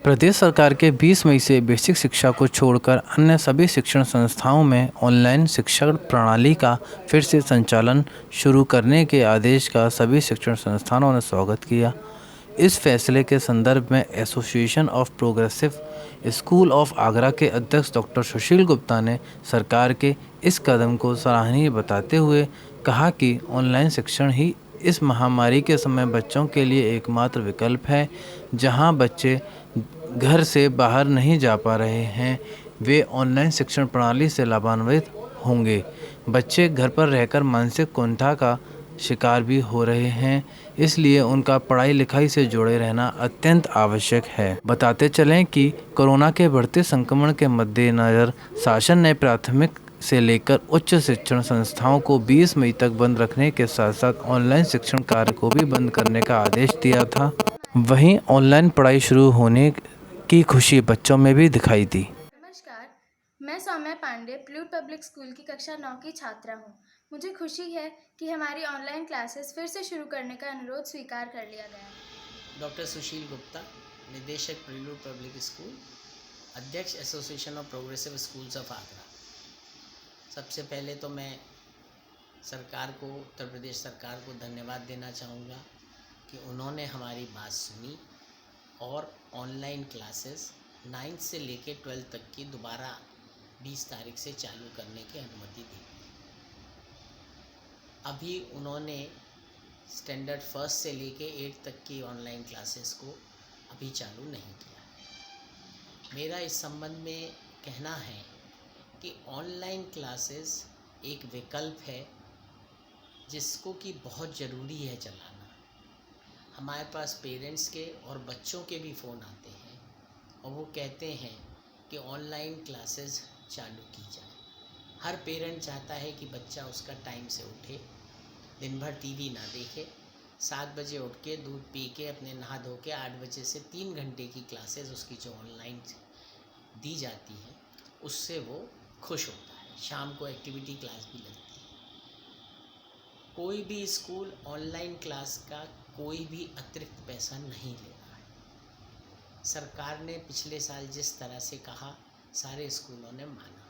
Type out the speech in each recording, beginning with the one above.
प्रदेश सरकार के 20 मई से बेसिक शिक्षा को छोड़कर अन्य सभी शिक्षण संस्थाओं में ऑनलाइन शिक्षण प्रणाली का फिर से संचालन शुरू करने के आदेश का सभी शिक्षण संस्थानों ने स्वागत किया। इस फैसले के संदर्भ में association of progressive school of Agra के अध्यक्ष डॉक्टर सुशील गुप्ता ने सरकार के इस कदम को सराहनीय बताते हुए कहा कि ऑनलाइन शिक्षण ही इस महामारी के समय बच्चों के लिए एकमात्र विकल्प है। जहां बच्चे घर से बाहर नहीं जा पा रहे हैं, वे ऑनलाइन शिक्षण प्रणाली से लाभान्वित होंगे। बच्चे घर पर रहकर मानसिक कुंठा का शिकार भी हो रहे हैं, इसलिए उनका पढ़ाई लिखाई से जुड़े रहना अत्यंत आवश्यक है। बताते चलें कि कोरोना के बढ़ते संक्रमण के मद्देनज़र शासन ने प्राथमिक से लेकर उच्च शिक्षण संस्थाओं को 20 मई तक बंद रखने के साथ साथ ऑनलाइन शिक्षण कार्य को भी बंद करने का आदेश दिया था। वहीं ऑनलाइन पढ़ाई शुरू होने की खुशी बच्चों में भी दिखाई दी। नमस्कार, मैं सौम्या पांडे प्लूट पब्लिक स्कूल की कक्षा 9 की छात्रा हूँ। मुझे खुशी है कि हमारी ऑनलाइन क्लासेस फिर से शुरू करने का अनुरोध स्वीकार कर लिया गया है। डॉक्टर सुशील गुप्ता, निदेशक प्लूट पब्लिक स्कूल, अध्यक्ष association of progressive schools of Agra. सबसे पहले तो मैं सरकार को, उत्तर प्रदेश सरकार को धन्यवाद देना चाहूँगा कि उन्होंने हमारी बात सुनी और ऑनलाइन क्लासेस 9th से लेके 12th तक की दोबारा 20 तारीख से चालू करने की अनुमति दी। अभी उन्होंने स्टैंडर्ड फर्स्ट से लेके 8th तक की ऑनलाइन क्लासेस को अभी चालू नहीं किया है। मेरा इस संबंध में कहना है कि ऑनलाइन क्लासेस एक विकल्प है जिसको कि बहुत ज़रूरी है चलाना। हमारे पास पेरेंट्स के और बच्चों के भी फ़ोन आते हैं और वो कहते हैं कि ऑनलाइन क्लासेस चालू की जाए। हर पेरेंट चाहता है कि बच्चा उसका टाइम से उठे, दिन भर टीवी ना देखे, 7 बजे उठ के दूध पी के अपने नहा धो के 8 बजे से 3 घंटे की क्लासेस उसकी जो ऑनलाइन दी जाती है उससे वो खुश होता है। शाम को एक्टिविटी क्लास भी लगती है। कोई भी स्कूल ऑनलाइन क्लास का कोई भी अतिरिक्त पैसा नहीं ले रहा है। सरकार ने पिछले साल जिस तरह से कहा, सारे स्कूलों ने माना।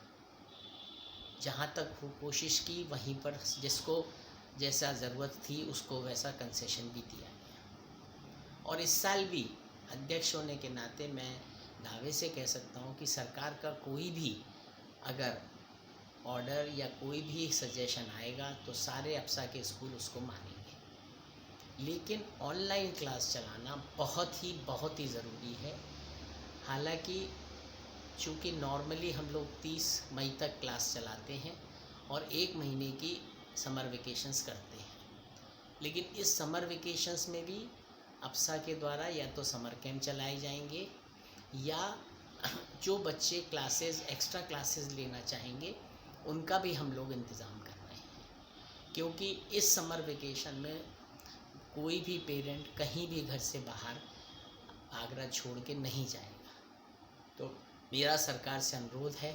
जहाँ तक वो कोशिश की वहीं पर जिसको जैसा ज़रूरत थी उसको वैसा कंसेशन भी दिया गया। और इस साल भी अध्यक्ष होने के नाते मैं दावे से कह सकता हूँ कि सरकार का कोई भी अगर ऑर्डर या कोई भी सजेशन आएगा तो सारे अप्सा के स्कूल उसको मानेंगे। लेकिन ऑनलाइन क्लास चलाना बहुत ही ज़रूरी है। हालांकि चूँकि नॉर्मली हम लोग 30 मई तक क्लास चलाते हैं और 1 महीने की समर वेकेशंस करते हैं, लेकिन इस समर वेकेशंस में भी अप्सा के द्वारा या तो समर कैंप चलाए जाएंगे या जो बच्चे क्लासेस एक्स्ट्रा क्लासेस लेना चाहेंगे उनका भी हम लोग इंतज़ाम कर रहे हैं। क्योंकि इस समर वेकेशन में कोई भी पेरेंट कहीं भी घर से बाहर आगरा छोड़ के नहीं जाएगा। तो मेरा सरकार से अनुरोध है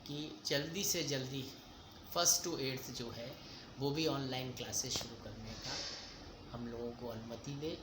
कि जल्दी से जल्दी 1st to 8th जो है वो भी ऑनलाइन क्लासेस शुरू करने का हम लोगों को अनुमति दे।